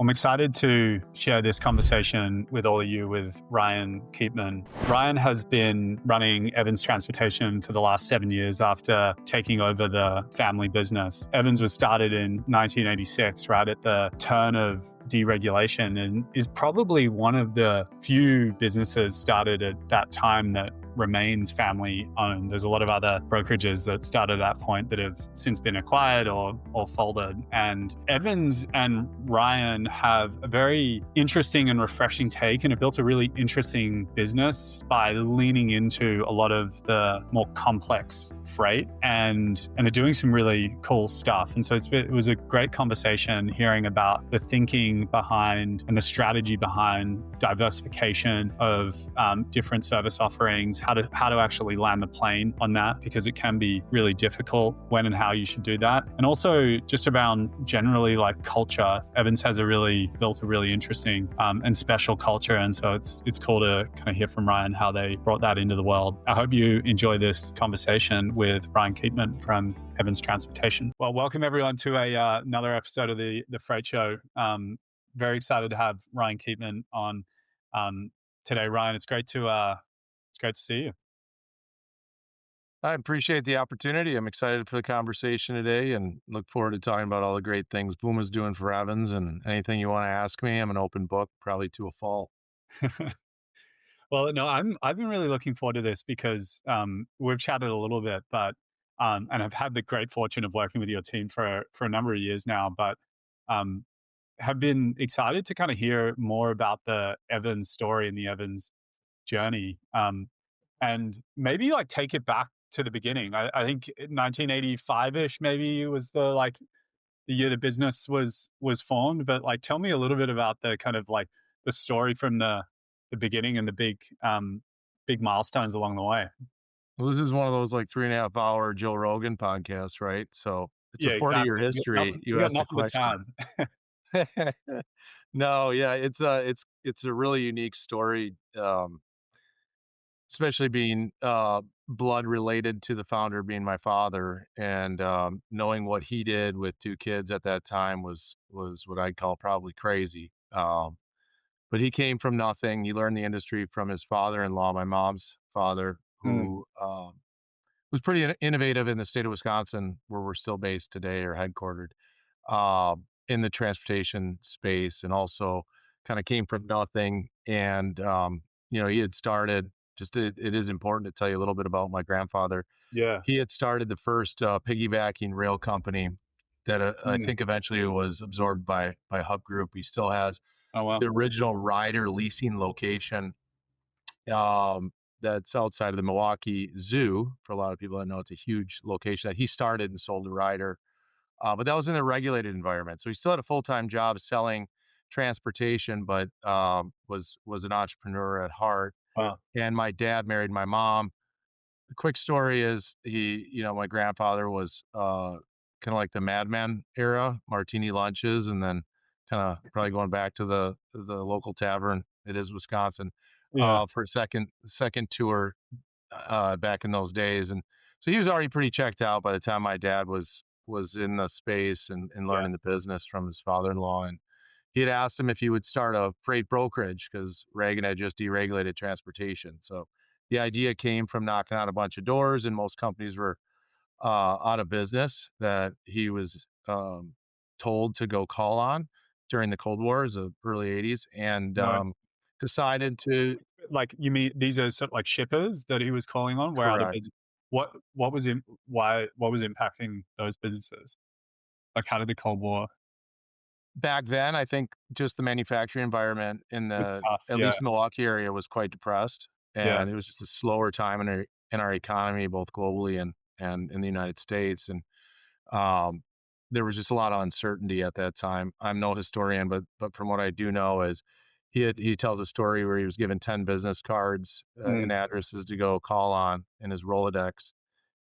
I'm excited to share this conversation with all of you with Ryan Keepman. Ryan has been running Evans Transportation for the last 7 years after taking over the family business. Evans was started in 1986, right at the turn of deregulation, and is probably one of the few businesses started at that time that remains family owned. There's a lot of other brokerages that started at that point that have since been acquired or folded. And Evans and Ryan have a very interesting and refreshing take and have built a really interesting business by leaning into a lot of the more complex freight and are doing some really cool stuff. And so it was a great conversation hearing about the thinking behind and the strategy behind diversification of different service offerings, how to actually land the plane on that, because it can be really difficult when and how you should do that. And also just around generally like culture. Evans has built a really interesting and special culture. And so it's cool to kind of hear from Ryan how they brought that into the world. I hope you enjoy this conversation with Ryan Keepman from Evans Transportation. Well, welcome everyone to another episode of the Freight Show. Very excited to have Ryan Keepman on today. Ryan, it's great to see you. I appreciate the opportunity. I'm excited for the conversation today and look forward to talking about all the great things Boom is doing for Evans, and anything you want to ask me. I'm an open book, probably to a fault. Well, no, I've been really looking forward to this because we've chatted a little bit, but and I've had the great fortune of working with your team for a number of years now, but have been excited to kind of hear more about the Evans story and the Evans journey, and maybe like take it back to the beginning. I think 1985-ish maybe was the year the business was formed, but like tell me a little bit about the kind of like the story from the beginning and the big milestones along the way. Well, this is one of those like 3.5 hour Joe Rogan podcasts, right? So it's a Yeah, 40-year exactly. history. We You got asked the nothing but question. time. No, yeah, it's a really unique story, especially being blood related to the founder being my father, and knowing what he did with two kids at that time was what I'd call probably crazy. But he came from nothing. He learned the industry from his father-in-law, my mom's father, Mm, who was pretty innovative in the state of Wisconsin, where we're still based today or headquartered, in the transportation space, and also kind of came from nothing. And he had started. It is important to tell you a little bit about my grandfather. yeah. He had started the first piggybacking rail company that I Mm. think eventually was absorbed by Hub Group. He still has Oh well. the original rider leasing location, um, that's outside of the Milwaukee Zoo. For a lot of people that know, it's a huge location that he started and sold to Ryder. But that was in a regulated environment, so he still had a full time job selling transportation, but was an entrepreneur at heart. Wow. And my dad married my mom. The quick story is my grandfather was kind of like the Madman era, martini lunches, and then kind of probably going back to the local tavern. It is Wisconsin, Yeah. for a second tour back in those days. And so he was already pretty checked out by the time my dad was in the space and Yeah. learning the business from his father-in-law. And he had asked him if he would start a freight brokerage because Reagan had just deregulated transportation. So the idea came from knocking on a bunch of doors, and most companies were out of business that he was told to go call on during the Cold Wars of early 80s, and Right. decided to. Like you mean these are sort of like shippers that he was calling on were out of Correct. business. What was impacting those businesses? Like how did the Cold War Back then, I think just the manufacturing environment in was the tough? at Yeah. least Milwaukee area was quite depressed, Yeah. and it was just a slower time in our economy, both globally and in the United States. And um, there was just a lot of uncertainty at that time. I'm no historian, but from what I do know is he tells a story where he was given 10 business cards Mm, and addresses to go call on in his Rolodex,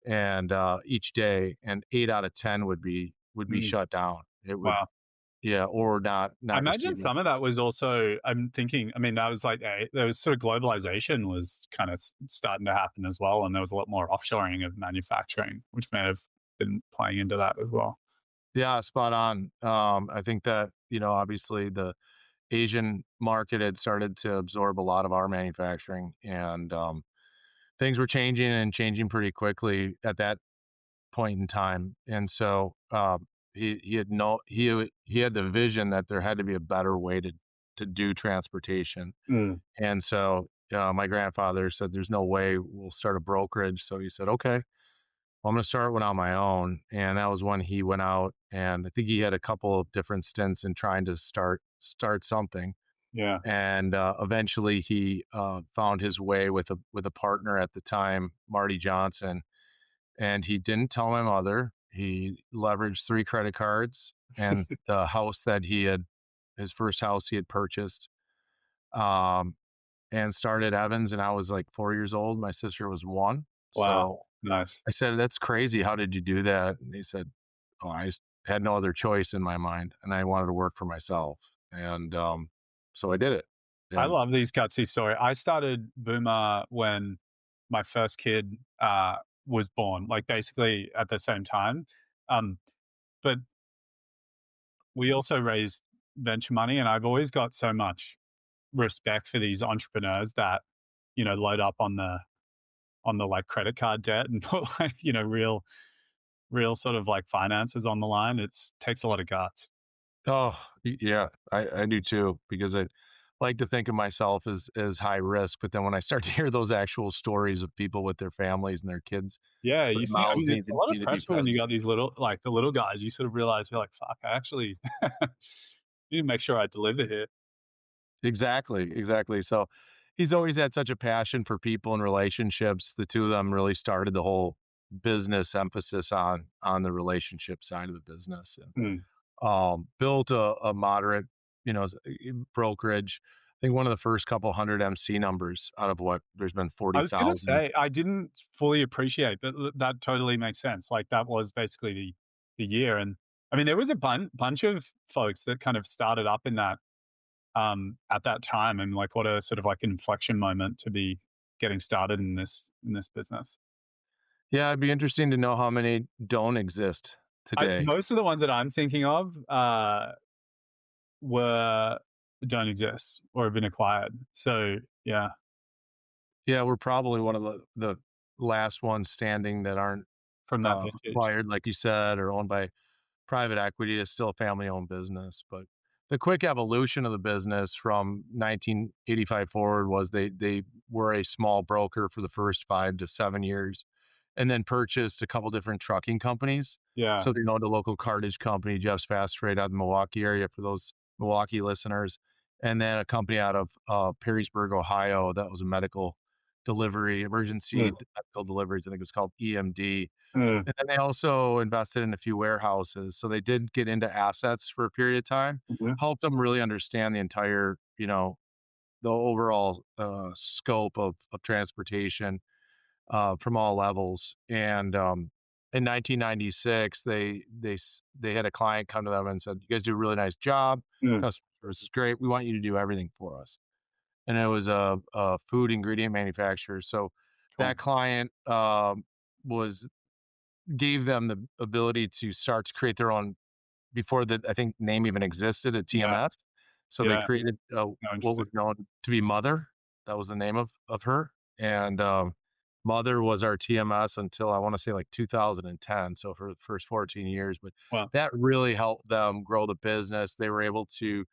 and each day, and 8 out of 10 would be mm. shut down. It would, Wow. yeah, or not I not imagine receive much. some of that was also, I'm thinking, I mean, that was like, there was sort of globalization was kind of starting to happen as well. And there was a lot more offshoring of manufacturing, which may have been playing into that as well. Yeah, spot on. I think that obviously the Asian market had started to absorb a lot of our manufacturing, and things were changing and changing pretty quickly at that point in time. And so he had no he had the vision that there had to be a better way to do transportation. Mm. And so my grandfather said, "There's no way we'll start a brokerage." So he said, "Okay, well, I'm going to start one on my own." And that was when he went out, and I think he had a couple of different stints in trying to start something. Yeah. And eventually he found his way with a partner at the time, Marty Johnson, and he didn't tell my mother. He leveraged 3 credit cards and the house that his first house he had purchased, um, and started Evans, and I was, like, 4 years old, my sister was 1. Wow. So Nice. I said, "That's crazy, how did you do that?" And he said, "Oh, I just had no other choice in my mind, and I wanted to work for myself." And, so I did it. I And love these gutsy stories. I started Boomer when my first kid was born, like basically at the same time. Um, but we also raised venture money, and I've always got so much respect for these entrepreneurs that load up on the like credit card debt and put like real sort of like finances on the line. It's takes a lot of guts. oh, yeah, I do too, because I like to think of myself as high risk, but then when I start to hear those actual stories of people with their families and their kids, Yeah, their you think, I mouths mean, need it's a lot of to be pressure when fed. you got these little, like the little guys. You sort of realize you're like, fuck, I actually need to make sure I deliver here. Exactly, exactly. So he's always had such a passion for people and relationships. The 2 of them really started the whole business emphasis on the relationship side of the business, and Mm. built a moderate, brokerage. I think one of the first couple hundred MC numbers out of what there's been I was gonna 40,000. say I didn't fully appreciate, but that totally makes sense. Like that was basically the year, and I mean there was a bunch of folks that kind of started up in that at that time, and like what a sort of like inflection moment to be getting started in this business. Yeah, it'd be interesting to know how many don't exist I today. Most of the ones that I'm thinking of were don't exist or have been acquired. So yeah, Yeah, we're probably one of the last ones standing that aren't from that vintage. acquired, like you said, or owned by private equity. Is still a family-owned business. But the quick evolution of the business from 1985 forward was they were a small broker for the first 5 to 7 years, and then purchased a couple different trucking companies. Yeah, So they owned a local cartage company, Jeff's Fast Freight, out of the Milwaukee area for those Milwaukee listeners, and then a company out of Perrysburg, Ohio, that was a medical delivery, emergency mm, medical deliveries. I think it was called EMD. mm, And then they also invested in a few warehouses. So they did get into assets for a period of time, mhm, helped them really understand the entire, the overall scope of transportation from all levels. And in 1996, they had a client come to them and said, "You guys do a really nice job. mm, Customer service is great. We want you to do everything for us." And it was a food ingredient manufacturer. So cool. that client was gave them the ability to start to create their own before the I think name even existed at Yeah, TMS. So they yeah. created No, what interesting. was known to be Mother. That was the name of her. And Mother was our TMS until I want to say like 2010. So for the first 14 years, but Well, that really helped them grow the business. They were able to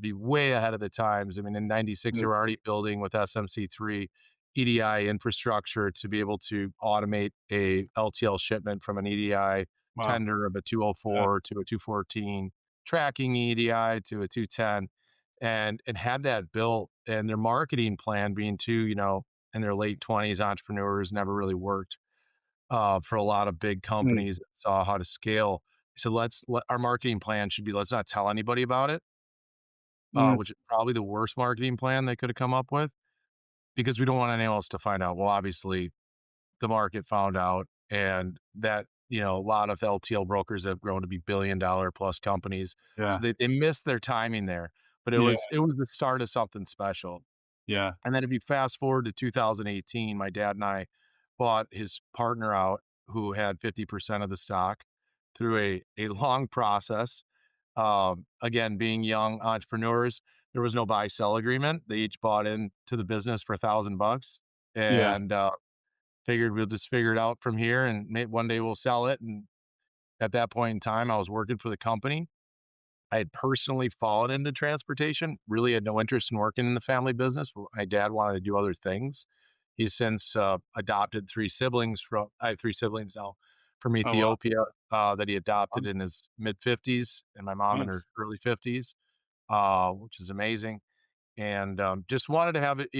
be way ahead of the times. I mean, in '96, they mm, were already building with SMC3 EDI infrastructure to be able to automate a LTL shipment from an EDI wow. tender of a Yeah. 204 to a 214, tracking EDI to a 210, and had that built. And their marketing plan being in their late 20s, entrepreneurs never really worked for a lot of big Mm, companies that saw how to scale. So our marketing plan should be let's not tell anybody about it, mm, which is probably the worst marketing plan they could have come up with because we don't want anyone else to find out. Well, obviously, the market found out, and that a lot of LTL brokers have grown to be billion-dollar plus companies, so yeah, they missed their timing there. But it yeah, was it was the start of something special. yeah. And then if you fast forward to 2018, my dad and I bought his partner out, who had 50% of the stock, through a long process. Again, being young entrepreneurs, there was no buy sell agreement. They each bought into the business for $1,000, Yeah. and figured we'll just figure it out from here, and one day we'll sell it. And at that point in time, I was working for the company. I had personally fallen into transportation, really had no interest in working in the family business. My dad wanted to do other things. He's since adopted three siblings from, I have three siblings now from Oh, wow. Ethiopia that he adopted Um, in his mid 50s, and my mom in her Nice. early 50s, which is amazing. And just wanted to have it,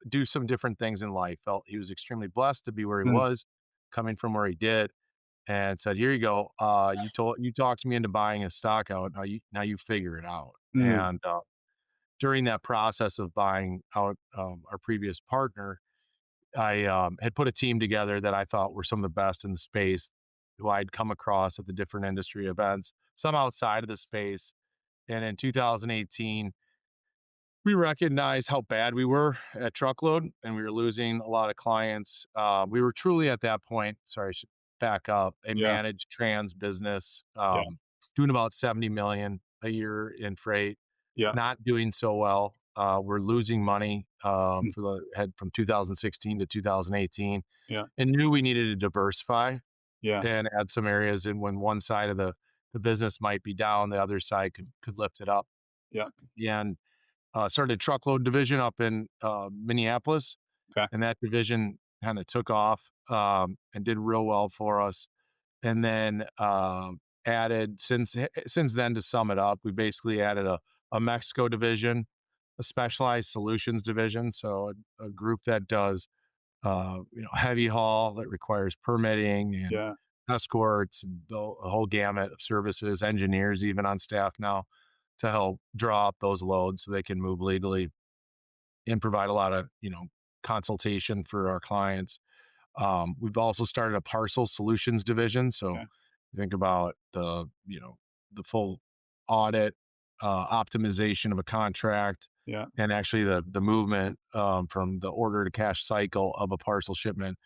do some different things in life. Felt he was extremely blessed to be where he Mm, was, coming from where he did, and said, "Here you go. You talked me into buying a stock out. Now you figure it out." mm, And during that process of buying out our previous partner, I had put a team together that I thought were some of the best in the space, who I'd come across at the different industry events, some outside of the space. And in 2018, we recognized how bad we were at Truckload, and we were losing a lot of clients. We were truly at that point, sorry, I should back up, a yeah. managed trans business, Yeah. doing about 70 million a year in freight, Yeah. not doing so well. We're losing money Mm, for the head from 2016 to 2018, yeah. and knew we needed to diversify Yeah. and add some areas. And when one side of the business might be down, the other side could lift it up. Yeah. And started a truckload division up in Minneapolis, Okay. and that division kind of took off and did real well for us. And then added since then, to sum it up, we basically added a Mexico division, a specialized solutions division, so a group that does heavy haul that requires permitting and Yeah. escorts and the whole gamut of services, engineers even on staff now to help draw up those loads so they can move legally and provide a lot of consultation for our clients. We've also started a parcel solutions division. So Okay. think about the full audit, optimization of a contract, Yeah. and actually the movement from the order to cash cycle of a parcel shipment.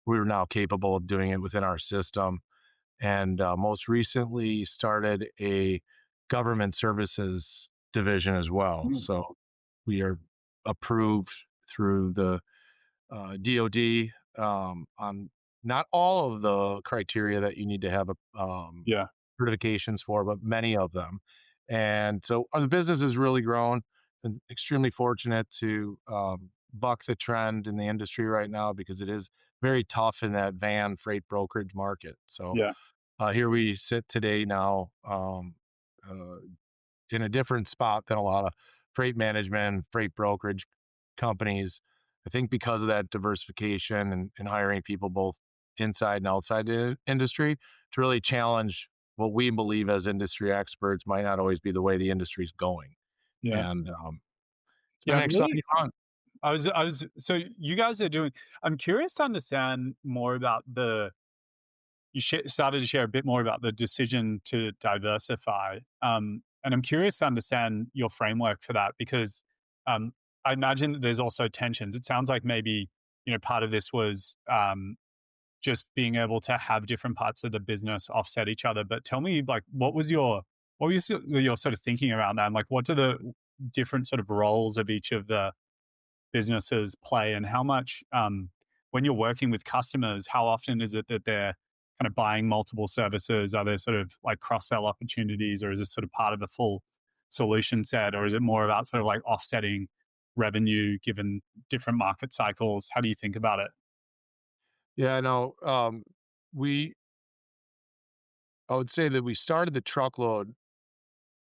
We're now capable of doing it within our system, and most recently started a government services division as well. Mm, So we are approved through the DoD on not all of the criteria that you need to have yeah. certifications for, but many of them. And so the business has really grown. And extremely fortunate to buck the trend in the industry right now, because it is very tough in that van freight brokerage market. So Yeah. here we sit today now, uh, in a different spot than a lot of freight management, freight brokerage companies. I think because of that diversification and hiring people both inside and outside the industry to really challenge what we believe as industry experts might not always be the way the industry's going. Yeah. And it's been Yeah. an I'm really, exciting run. so you guys are doing, I'm curious to understand more about started to share a bit more about the decision to diversify. And I'm curious to understand your framework for that because um, I imagine that there's also tensions. It sounds like maybe, part of this was just being able to have different parts of the business offset each other. But tell me, like, what was your sort of thinking around that? And like, what do the different sort of roles of each of the businesses play, and how much when you're working with customers, how often is it that they're kind of buying multiple services? Are there sort of like cross sell opportunities, or is this sort of part of a full solution set, or is it more about sort of like offsetting revenue given different market cycles? How do you think about it? Yeah, no, we, I would say that we started the truckload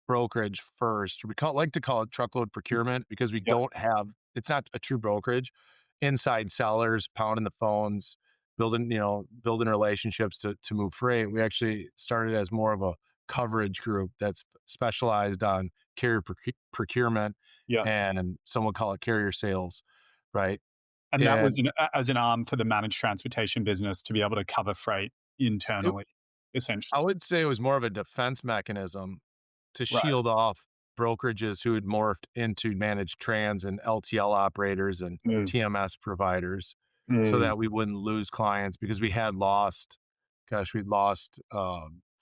brokerage first. Like to call it truckload procurement, because we Yeah, don't have, it's not a true brokerage. Inside sellers pounding the phones, building relationships to move freight. We actually started as more of a coverage group that's specialized on carrier procurement, yeah. and some would call it carrier sales, right? And that was And as an arm for the managed transportation business to be able to cover freight it, internally, I essentially. would say it was more of a defense mechanism to Right. shield off brokerages who had morphed into managed trans and LTL operators and Mm, TMS providers, so mm, that we wouldn't lose clients, because we had lost, gosh, we'd lost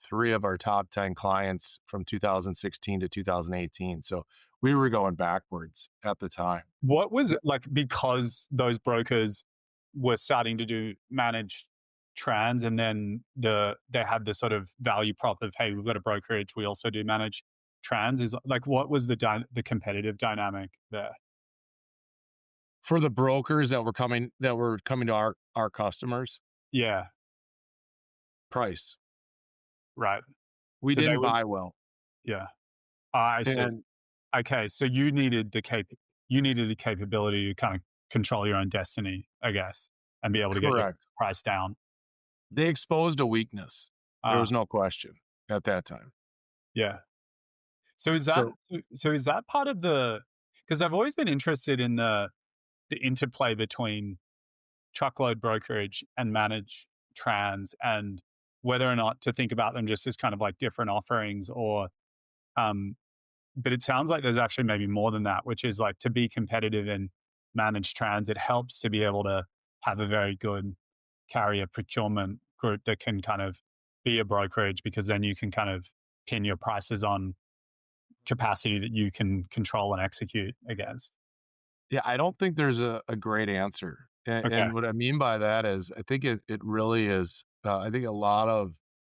3 of our top 10 clients from 2016 to 2018. So we were going backwards at the time. What was it like, because those brokers were starting to do managed trans, and then they had this sort of value prop of, hey, we've got a brokerage, we also do managed trans. Is like, what was the competitive dynamic there? For the brokers that were coming to our customers, Yeah, price. right. We So they didn't were, buy well. yeah. I see. And Okay, so you needed the capability to kind of control your own destiny, I guess, and be able to get your correct. price down. They exposed a weakness. There Uh, was no question at that time. yeah. So is that So part of the, because I've always been interested in the interplay between truckload brokerage and managed trans, and whether or not to think about them just as kind of like different offerings, or um but it sounds like there's actually maybe more than that, which is like, to be competitive in managed trans, it helps to be able to have a very good carrier procurement group that can kind of be a brokerage, because then you can kind of pin your prices on capacity that you can control and execute against. yeah, I don't think there's a great answer. Okay. And what I mean by that is I think it really is I think a lot of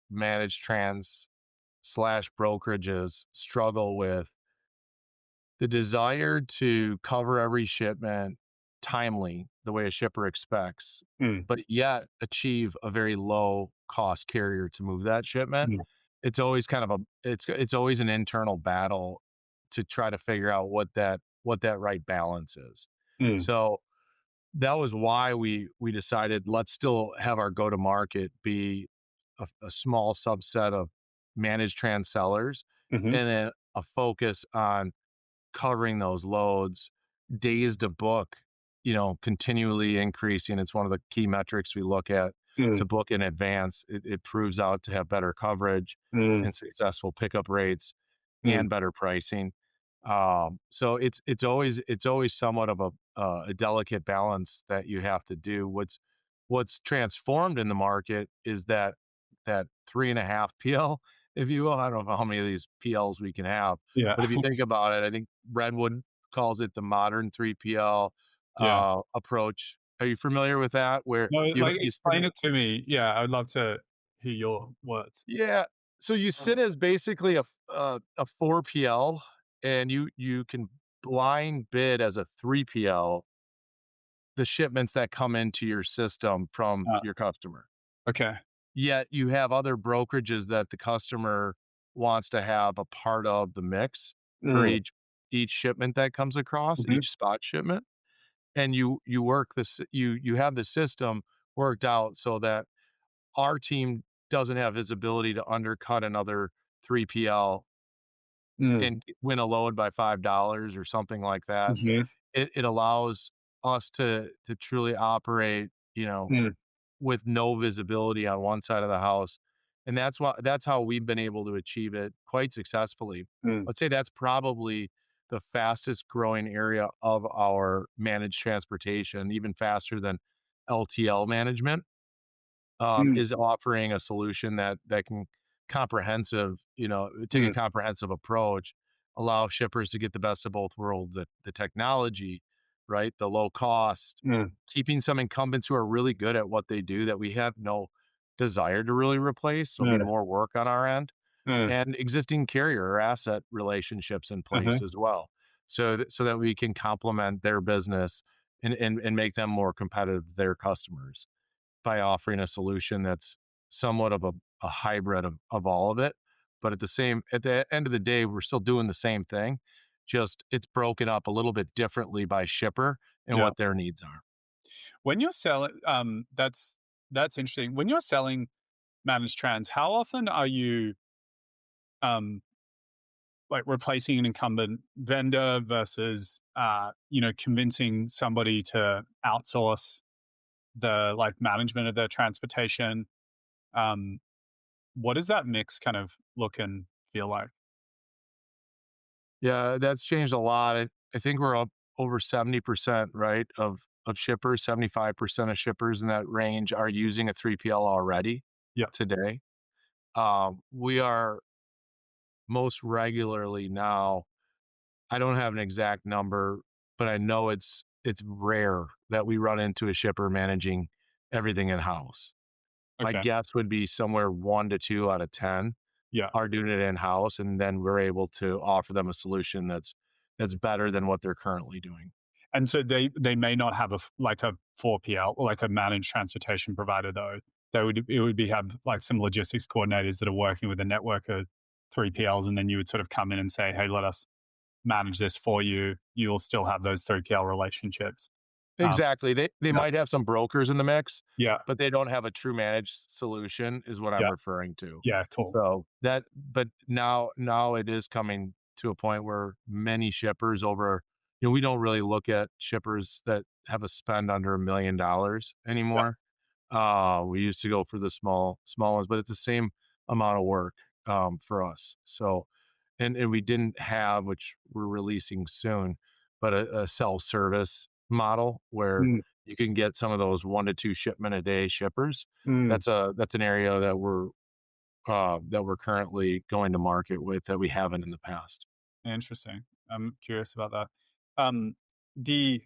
managed trans slash brokerages struggle with the desire to cover every shipment timely, the way a shipper expects, Mm, but yet achieve a very low cost carrier to move that shipment. mm, It's always kind of it's always an internal battle to try to figure out what that right balance is. mm, So that was why we decided let's still have our go to market be a small subset of managed trans sellers, mhm, and then a focus on covering those loads, days to book, continually increasing. It's one of the key metrics we look at mm, to book in advance. It proves out to have better coverage mm, and successful pickup rates mm, and better pricing. So it's always somewhat of a delicate balance that you have to do. What's transformed in the market is that 3.5 PL, if you will. I don't know how many of these PLs we can have, yeah. but if you think about it, I think Redwood calls it the modern 3PL Yeah. approach. Are you familiar with that? Where No, you like, you sit explain it to me. Yeah, I'd love to hear your words. Yeah. So you sit as basically a 4PL, and you can blind bid as a 3PL the shipments that come into your system from Uh, your customer. okay. Yet you have other brokerages that the customer wants to have a part of the mix for Mm, each shipment that comes across, mhm, each spot shipment. And you work this you have the system worked out so that our team doesn't have visibility to undercut another 3PL mm, and win a load by $5 or something like that. mhm, It allows us to truly operate, mm, with no visibility on one side of the house. And that's how we've been able to achieve it quite successfully. mm, I'd say that's probably the fastest growing area of our managed transportation, even faster than LTL management, mm, is offering a solution that can take a mm, comprehensive approach, allow shippers to get the best of both worlds, the technology, right? The low cost, mm, keeping some incumbents who are really good at what they do that we have no desire to really replace. There'll be mm, more work on our end, mm, and existing carrier or asset relationships in place mhm, as well. So that we can complement their business and make them more competitive to their customers by offering a solution that's somewhat of a hybrid of all of it. But at the end of the day, we're still doing the same thing. Just it's broken up a little bit differently by shipper and yeah. what their needs are. When you're selling, that's interesting. When you're selling managed trans, how often are you, um, like, replacing an incumbent vendor versus, convincing somebody to outsource the, like, management of their transportation? Um, what does that mix kind of look and feel like? Yeah, that's changed a lot. I think we're up over 70%, right, of shippers, 75% of shippers in that range are using a 3PL already Yeah. today. We are most regularly now, I don't have an exact number, but I know it's rare that we run into a shipper managing everything in-house. My Okay. guess would be somewhere 1 to 2 out of 10 Yeah. are doing it in-house, and then we're able to offer them a solution that's better than what they're currently doing. And so they may not have like a 4PL or like a managed transportation provider though. It would be have like some logistics coordinators that are working with a network of 3PLs, and then you would sort of come in and say, hey, let us manage this for you. You'll still have those 3PL relationships. Um, Exactly. They yeah, might have some brokers in the mix, yeah, but they don't have a true managed solution is what I'm yeah, referring to. yeah, cool. So that but now it is coming to a point where many shippers over we don't really look at shippers that have a spend under $1 million Yeah. anymore. We used to go for the small ones, but it's the same amount of work for us. So and we didn't have, which we're releasing soon, but a self-service model where Mm, you can get some of those 1 to 2 shipment a day shippers. mm, That's an area that we're currently going to market with that we haven't in the past. interesting. I'm curious about that. The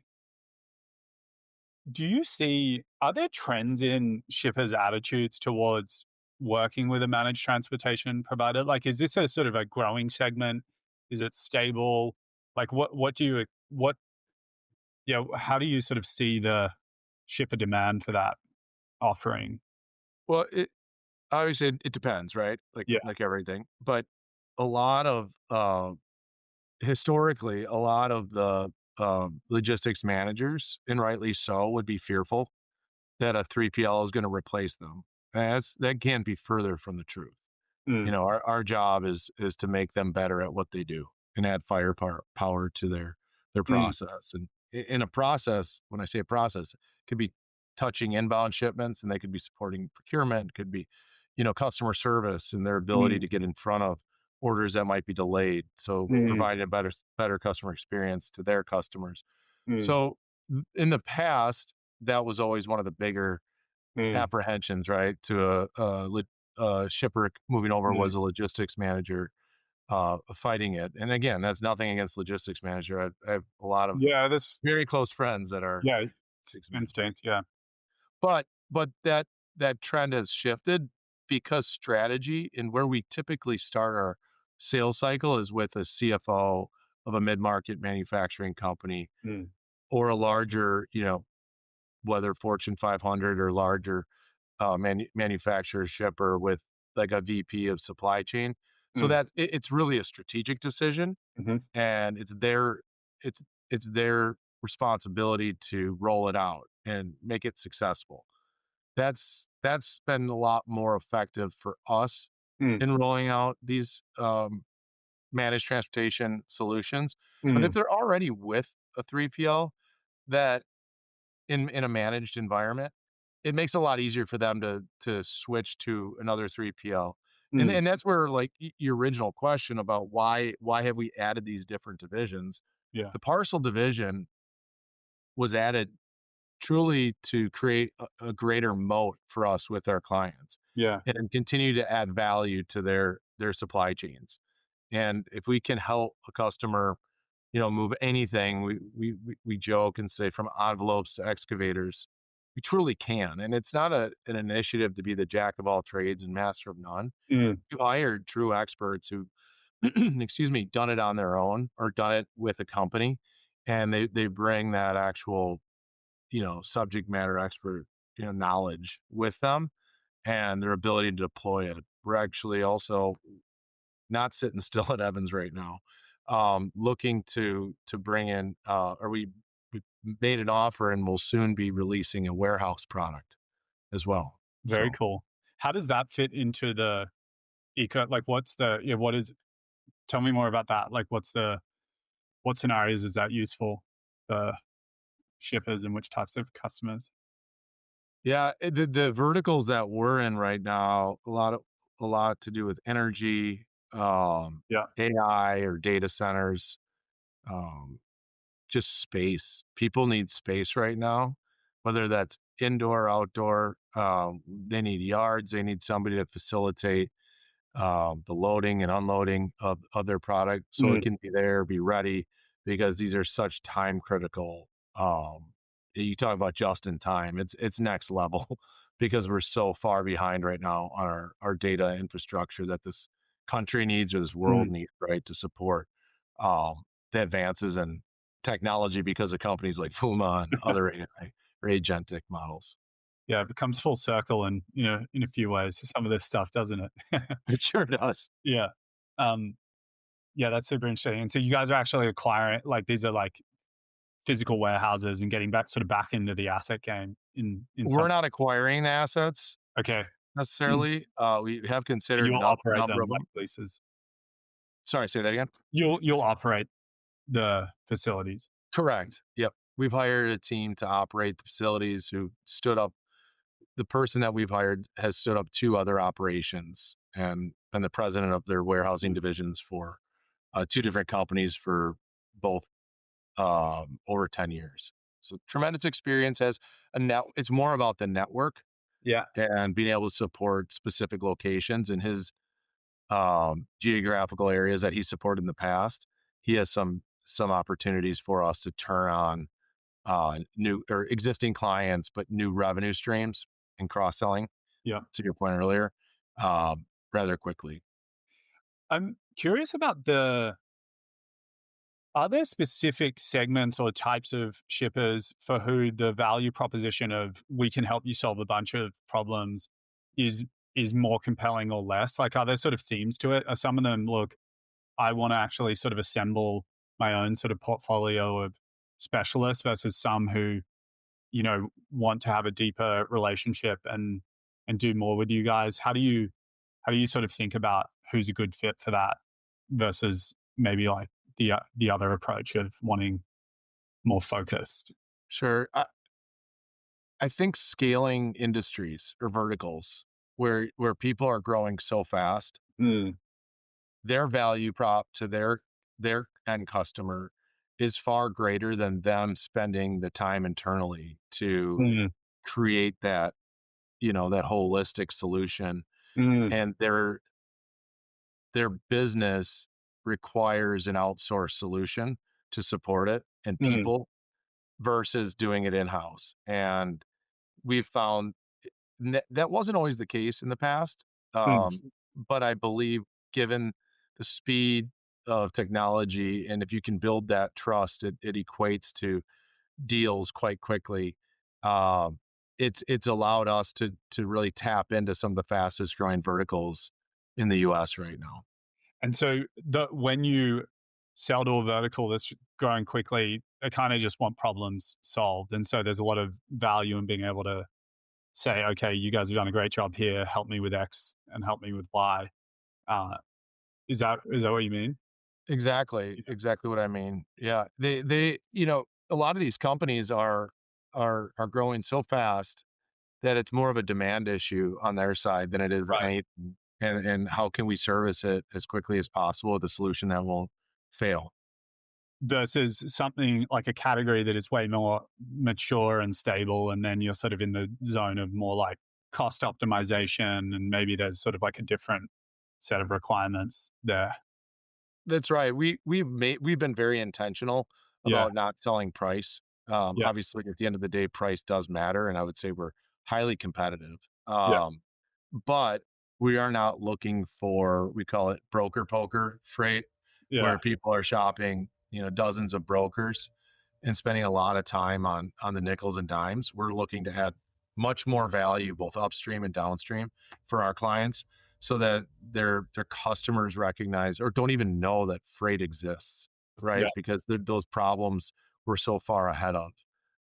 Do you see, are there trends in shippers' attitudes towards working with a managed transportation provider? Like, is this a sort of a growing segment? Is it stable? Like, how do you sort of see the shipper demand for that offering? Well, it obviously it depends, right? Yeah. Like everything, but a lot of historically, a lot of the logistics managers, and rightly so, would be fearful that a 3PL is going to replace them. That can't be further from the truth. Mm, Our job is to make them better at what they do and add power to their mm, process. And in a process, when I say a process, it could be touching inbound shipments, and they could be supporting procurement, could be, customer service and their ability mm, to get in front of orders that might be delayed. So mm, providing a better customer experience to their customers. mm, So in the past, that was always one of the bigger mm, apprehensions, right? To a shipper moving over mm. was a logistics manager fighting it. And again, that's nothing against logistics manager. I have a lot of Yeah, this, very close friends that are yeah, it's logistics managers. instinct. Yeah. But that trend has shifted because strategy and where we typically start our sales cycle is with a CFO of a mid-market manufacturing company Mm, or a larger, whether Fortune 500 or larger manufacturer shipper with like a VP of supply chain. So mm, that it's really a strategic decision, mhm, and it's it's their responsibility to roll it out and make it successful. That's been a lot more effective for us mm, in rolling out these managed transportation solutions. But if mm. they're already with a 3PL that in a managed environment, it makes it a lot easier for them to switch to another 3PL. Mm, And that's where like your original question about why have we added these different divisions? yeah, The parcel division was added truly to create a greater moat for us with our clients yeah, and continue to add value to their supply chains. And if we can help a customer, move anything, we joke and say from envelopes to excavators, we truly can. And it's not an initiative to be the jack of all trades and master of none. mm, We've hired true experts who, excuse me, done it on their own or done it with a company, and they bring that actual, subject matter expert, knowledge with them and their ability to deploy it. We're actually also not sitting still at Evans right now. Looking to bring in, or we made an offer and will soon be releasing a warehouse product as well. very So cool. How does that fit into the like, what is, tell me more about that. Like, what scenarios is that useful for shippers and which types of customers? yeah, the verticals that we're in right now, a lot to do with energy, Yeah. AI or data centers, um, just space. People need space right now, whether that's indoor, outdoor. They need yards. They need somebody to facilitate. the loading and unloading of their product so it Mm, can be there, be ready, because these are such time critical. You talk about just in time, it's next level because we're so far behind right now on our data infrastructure that this country needs or this world mm. needs, right, to support um, the advances in technology because of companies like Fuma and other AI or agentic models. Yeah, it becomes full circle and, in a few ways, some of this stuff, doesn't it? It sure does. Yeah. Um, yeah, that's super interesting. And so you guys are actually acquiring, like, these are like physical warehouses and getting back into the asset game in We're some. not acquiring the assets Okay. Mm. necessarily. We have considered You'll a operate number them of like them. leases. Sorry, say that again? You'll operate the facilities. Correct. Yep. We've hired a team to operate the facilities who stood up. The person that we've hired has stood up 2 other operations and been the president of their warehousing divisions for 2 different companies for both over 10 years. So tremendous experience has a net. It's more about the network Yeah. and being able to support specific locations in his geographical areas that he supported in the past. He has some opportunities for us to turn on new or existing clients, but new revenue streams and cross selling. Yeah. To your point earlier, rather quickly. I'm curious about are there specific segments or types of shippers for who the value proposition of we can help you solve a bunch of problems is is more compelling or less? Like, are there sort of themes to it? Are some of them, look, I want to actually sort of assemble my own sort of portfolio of specialists versus some who, want to have a deeper relationship and do more with you guys? How do you sort of think about who's a good fit for that versus maybe like the other approach of wanting more focused? Sure. I think scaling industries or verticals where people are growing so fast, Mm, their value prop to their end customer is far greater than them spending the time internally to mm, create that holistic solution. mm, And their business requires an outsourced solution to support it and mm, people versus doing it in-house. And we've found that wasn't always the case in the past. mm. But I believe given the speed of technology and if you can build that trust, it equates to deals quite quickly. Um, it's allowed us to really tap into some of the fastest growing verticals in the US right now. And so when you sell to a vertical that's growing quickly, they kind of just want problems solved. And so there's a lot of value in being able to say, okay, you guys have done a great job here. Help me with X and help me with Y. Uh, is that what you mean? Exactly, Yeah. exactly what I mean. Yeah, they a lot of these companies are growing so fast that it's more of a demand issue on their side than it is Right. anything. And how can we service it as quickly as possible with a solution that won't fail? Versus something like a category that is way more mature and stable. And then you're sort of in the zone of more like cost optimization. And maybe there's sort of like a different set of requirements there. That's right. We've been very intentional Yeah. about not selling price. Yeah. Obviously, at the end of the day, price does matter, and I would say we're highly competitive. Yeah. But we are not looking for, we call it broker poker freight, Yeah. where people are shopping, dozens of brokers and spending a lot of time on the nickels and dimes. We're looking to add much more value, both upstream and downstream, for our clients, so that their customers recognize or don't even know that freight exists, Yeah. right? Because those problems we're so far ahead of,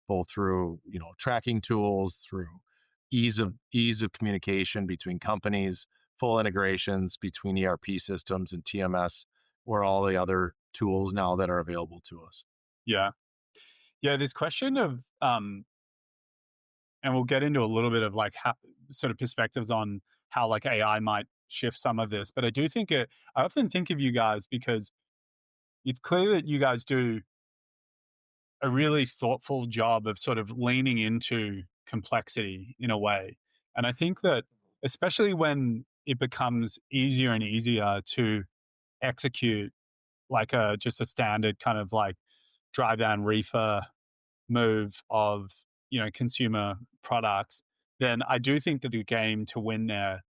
both through tracking tools, through ease of communication between companies, full integrations between ERP systems and TMS, or all the other tools now that are available to us. Yeah. Yeah. This question of, and we'll get into a little bit of like how, sort of perspectives on how like AI might shift some of this. But I often think of you guys because it's clear that you guys do a really thoughtful job of sort of leaning into complexity in a way. And I think that especially when it becomes easier and easier to execute like just a standard kind of like dry van reefer move of, consumer products, then I do think that the game to win there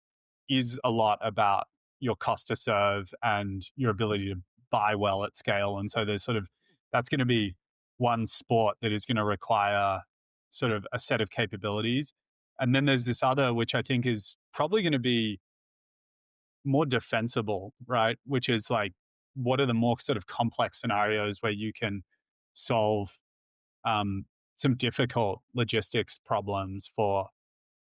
is a lot about your cost to serve and your ability to buy well at scale. And so there's sort of, that's going to be one sport that is going to require sort of a set of capabilities. And then there's this other, which I think is probably going to be more defensible, right? Which is like, what are the more sort of complex scenarios where you can solve um, some difficult logistics problems for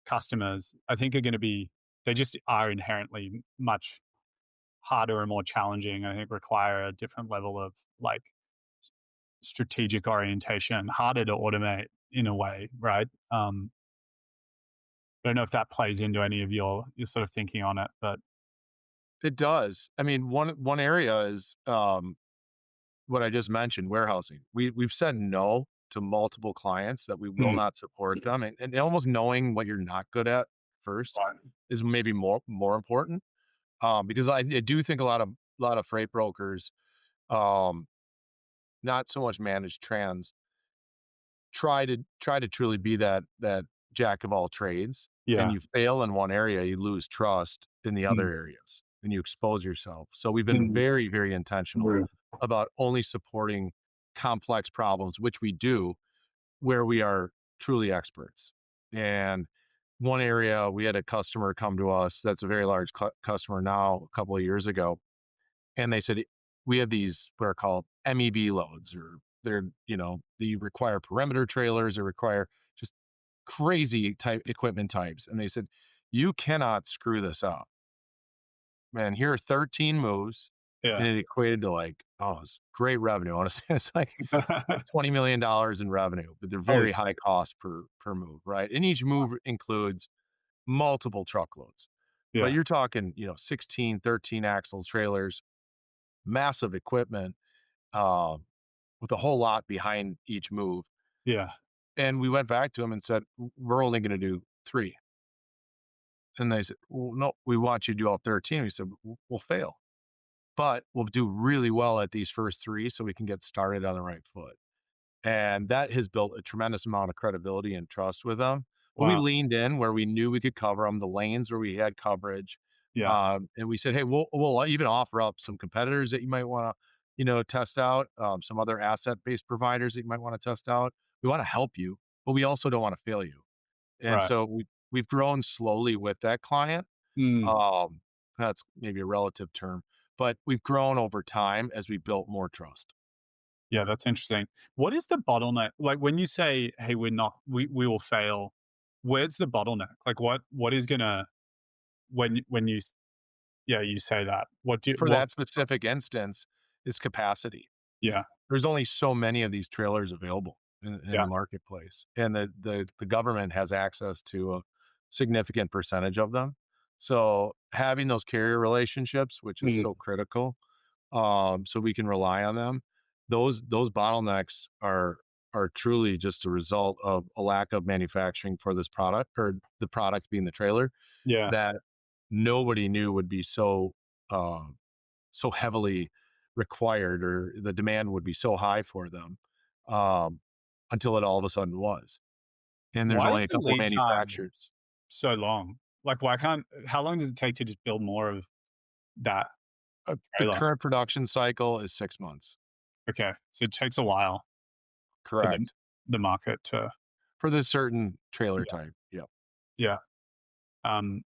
customers? I think are going to be, they just are inherently much harder and more challenging. I think require a different level of like strategic orientation, harder to automate in a way, right? I don't know if that plays into any of your sort of thinking on it, but It does. I mean, one area is what I just mentioned, warehousing. We've said no to multiple clients that we will mm, not support them, and almost knowing what you're not good at first right. is maybe more important. Because I do think a lot of freight brokers, um, not so much managed trans, try to truly be that jack of all trades, and Yeah. you fail in one area, you lose trust in the other Mm, areas, and you expose yourself. So we've been mm, very, very intentional mm, about only supporting complex problems, which we do where we are truly experts. And one area we had a customer come to us that's a very large customer now a couple of years ago, and they said, we have these what are called MEB loads, or they require perimeter trailers, or require just crazy type equipment types. And they said, you cannot screw this up. Man, here are 13 moves. yeah. And it equated to like, oh, it's great revenue. Honestly, it's like $20 million in revenue, but they're Holy very shit. high cost per move, right? And each move includes multiple truckloads. But Yeah. you're talking, 16, 13 axle trailers, massive equipment, um, with a whole lot behind each move. Yeah. And we went back to him and said, we're only going to do three. And they said, well, no, we want you to do all 13. We said, we'll fail, but we'll do really well at these first three so we can get started on the right foot. And that has built a tremendous amount of credibility and trust with them. But we Wow. leaned in where we knew we could cover them, the lanes where we had coverage. Yeah. And we said, hey, we'll even offer up some competitors that you might want to, test out, some other asset-based providers that you might want to test out. We want to help you, but we also don't want to fail you. And Right. so we've grown slowly with that client. Mm. Um, that's maybe a relative term, but we've grown over time as we built more trust. Yeah, that's interesting. What is the bottleneck? Like when you say, "Hey, we will fail," where's the bottleneck? Like what is gonna when yeah, you say that. For that specific instance is capacity. Yeah, There's only so many of these trailers available in yeah. the marketplace, and the government has access to a significant percentage of them. So having those carrier relationships, which is Mm, so critical, so we can rely on them, those bottlenecks are truly just a result of a lack of manufacturing for this product, or the product being the trailer, yeah, that nobody knew would be uh, so heavily required, or the demand would be so high for them, um, until it all of a sudden was. And there's why only is a the couple of lead time manufacturers. so long? Like, why can't how long does it take to just build more of that The trailer? current production cycle is 6 months. Okay, so it takes a while for Correct. the market to For this certain trailer yeah, type. Yeah. yeah, um,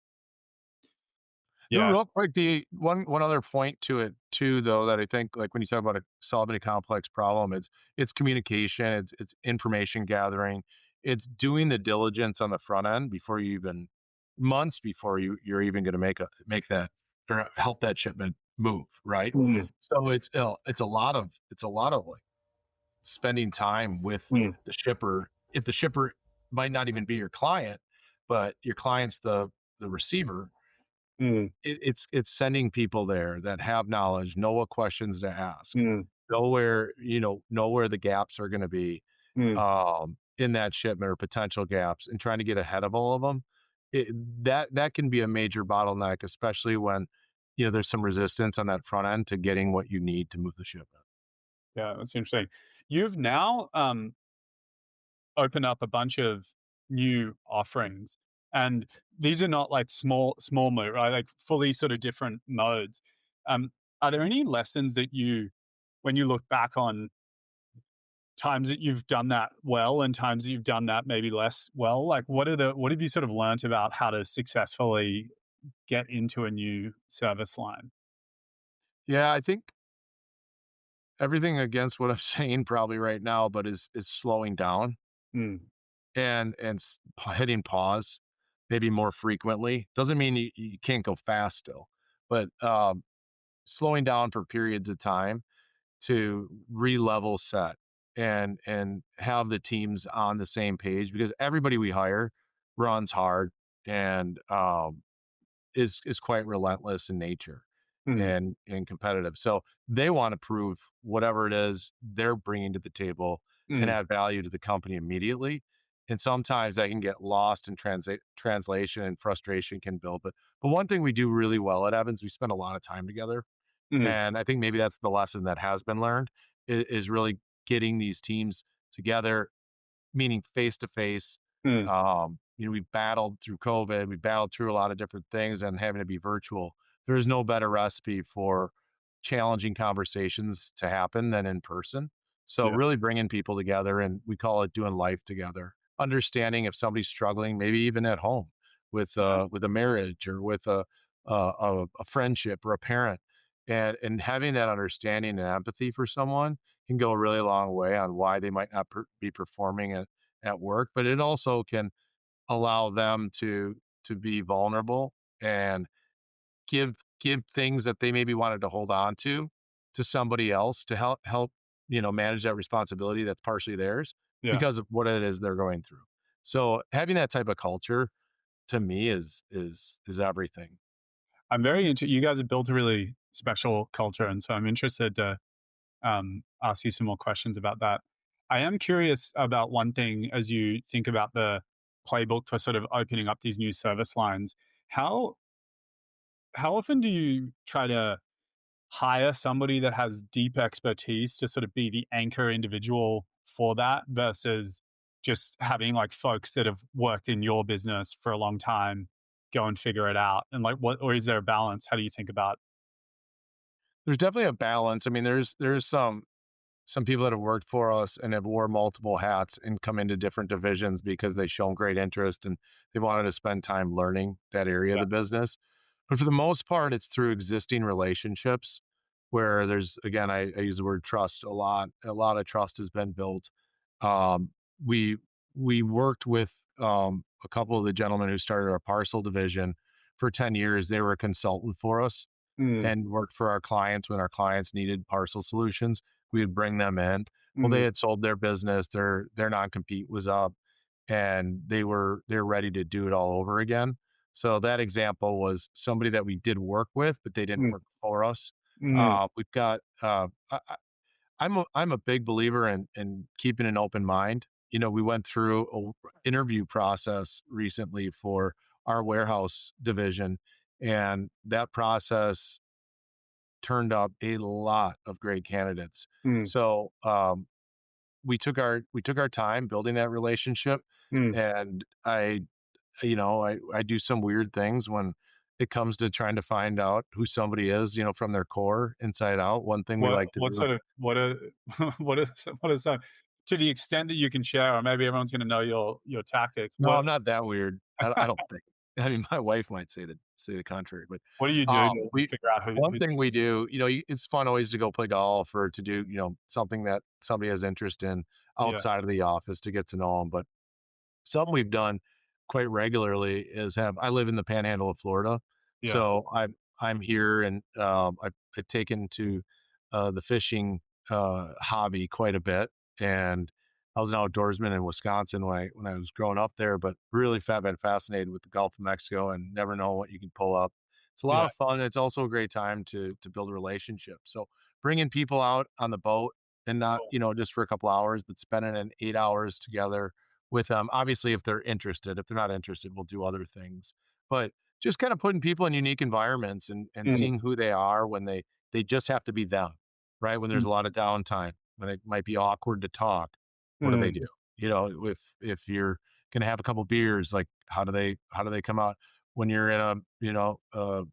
yeah, Real quick, the one other point to it too, though, that I think, like when you talk about solving a complex problem, it's communication, it's information gathering, it's doing the diligence on the front end before you even months before you're even going to make that, or help that shipment move, right? mm, So it's a lot of like spending time with mm, the shipper. If the shipper might not even be your client, but your client's the receiver, mm, it's sending people there that have knowledge, know what questions to ask, mm, know where the gaps are going to be, mm, in that shipment, or potential gaps, and trying to get ahead of all of them. it, that can be a major bottleneck, especially when there's some resistance on that front end to getting what you need to move the shipment. Yeah, that's interesting. You've now opened up a bunch of new offerings, and these are not like small mode, right? Like fully sort of different modes. Um, are there any lessons that when you look back on times that you've done that well and times that you've done that maybe less well? Like, what have you sort of learned about how to successfully get into a new service line? Yeah, I think everything against what I'm saying probably right now, but is slowing down Mm, and hitting pause maybe more frequently. Doesn't mean you can't go fast still, but slowing down for periods of time to re-level set and have the teams on the same page, because everybody we hire runs hard and is quite relentless in nature mm, and competitive. So they want to prove whatever it is they're bringing to the table and mm, add value to the company immediately. And sometimes that can get lost in translation, and frustration can build. But one thing we do really well at Evans, we spend a lot of time together, mm, and I think maybe that's the lesson that has been learned, is really getting these teams together, meaning face to face. mm. We battled through COVID, we battled through a lot of different things, and having to be virtual. There's no better recipe for challenging conversations to happen than in person. So Yeah. really bringing people together, and we call it doing life together. Understanding if somebody's struggling, maybe even at home with a marriage or with a friendship or a parent, and having that understanding and empathy for someone can go a really long way on why they might not be performing at work. But it also can allow them to be vulnerable and give things that they maybe wanted to hold on to somebody else to help manage that responsibility that's partially theirs Yeah. because of what it is they're going through. So having that type of culture to me is everything. I'm very into you guys have built a really special culture, and so I'm interested to ask you some more questions about that. I am curious about one thing as you think about the playbook for sort of opening up these new service lines. How how often do you try to hire somebody that has deep expertise to sort of be the anchor individual for that versus just having like folks that have worked in your business for a long time go and figure it out? And like what or is there a balance? How do you think about There's definitely a balance. I mean, there's some people that have worked for us and have wore multiple hats and come into different divisions because they've shown great interest and they wanted to spend time learning that area of yeah. the business. But for the most part, it's through existing relationships where there's, again, I use the word trust a lot. A lot of trust has been built. Um, we we worked with a couple of the gentlemen who started our parcel division for 10 years. They were a consultant for us Mm, and worked for our clients when our clients needed parcel solutions. We would bring them in. Well, they mm, had sold their business, their non-compete was up, and they're ready to do it all over again. So that example was somebody that we did work with, but they didn't mm, work for us. mm, We've got I'm a big believer in keeping an open mind. We went through a interview process recently for our warehouse division, and that process turned up a lot of great candidates. mm, So we took our time building that relationship, mm. and I do some weird things when it comes to trying to find out who somebody is, from their core inside out. One thing we like to What do. sort of what are what is that to the extent that you can share, or maybe everyone's going to know your tactics. No, I'm not that weird. I don't think. I mean, my wife might say the contrary, but What do you do to we figure out one who's thing we do, it's fun always to go play golf or to do, something that somebody has interest in yeah, outside of the office to get to know them. But something we've done quite regularly is I live in the panhandle of Florida, yeah, so I'm here, and I've taken to the fishing hobby quite a bit, and I was an outdoorsman in Wisconsin when I was growing up there, but really been fascinated with the Gulf of Mexico and never know what you can pull up. It's a lot yeah, of fun. It's also a great time to build relationships. So bringing people out on the boat and not cool. just for a couple hours, but spending an 8 hours together with them. Obviously, if they're interested. If they're not interested, we'll do other things. But just kind of putting people in unique environments and Mm, seeing who they are when they just have to be them, right? When there's mm, a lot of downtime, when it might be awkward to talk, what do they mm, do? You know, if you're gonna have a couple beers, like how do they come out when you're in a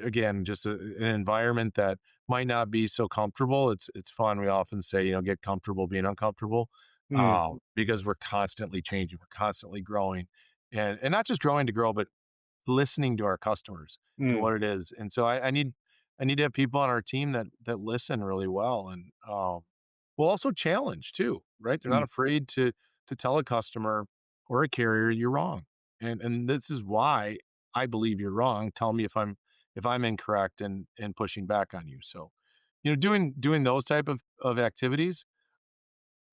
again, just an environment that might not be so comfortable. It's fun. We often say, get comfortable being uncomfortable, mm, because we're constantly changing, we're constantly growing, and not just growing to grow, but listening to our customers and mm, what it is. And so I need to have people on our team that listen really well, and will also challenge too, right? They're not mm. afraid to tell a customer or a carrier you're wrong. And this is why I believe you're wrong. Tell me if I'm incorrect and pushing back on you. So, doing those type of activities,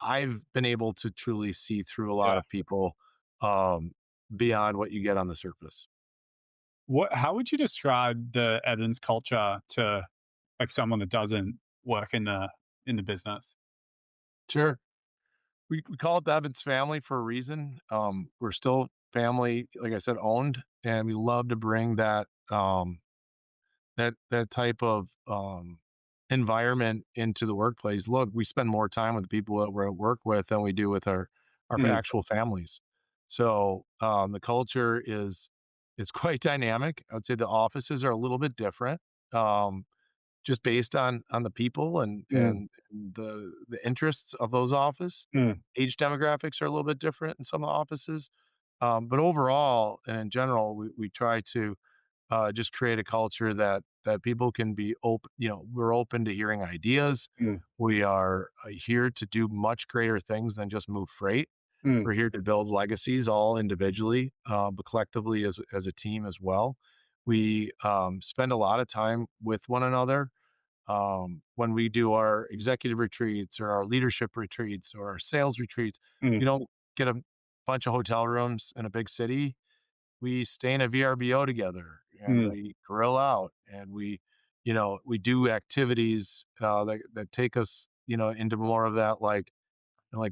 I've been able to truly see through a lot Yeah. of people, um, beyond what you get on the surface. How would you describe the Evans culture to like someone that doesn't work in the business? Sure. We call it the Evans family for a reason. We're still family, like I said, owned, and we love to bring that type of environment into the workplace. Look, we spend more time with the people that we're at work with than we do with our Mm, actual families. So the culture is quite dynamic. I would say the offices are a little bit different. Just based on the people mm, and the interests of those office. mm, Age demographics are a little bit different in some offices, but overall and in general, we try to just create a culture that people can be open. We're open to hearing ideas. mm, We are here to do much greater things than just move freight. mm, We're here to build legacies, all individually, but collectively as a team as well. We spend a lot of time with one another when we do our executive retreats or our leadership retreats or our sales retreats. mm, We don't get a bunch of hotel rooms in a big city. We stay in a VRBO together and mm, we grill out and we do activities that take us, into more of that like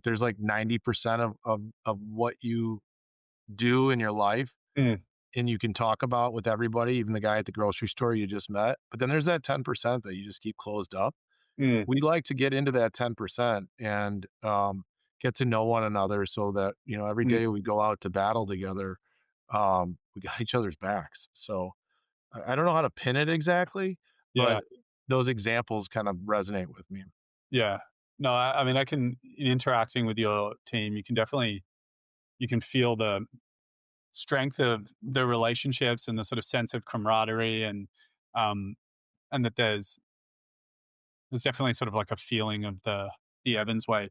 there's like 90% of what you do in your life mm, and you can talk about with everybody, even the guy at the grocery store you just met. But then there's that 10% that you just keep closed up. mm, We like to get into that 10% and get to know one another so that, every mm. day we go out to battle together, we got each other's backs. So I don't know how to pin it exactly, Yeah, but those examples kind of resonate with me. yeah. No, I mean, I can in interacting with your team, you can feel the strength of the relationships and the sort of sense of camaraderie um and that there's definitely sort of like a feeling of the Evans way.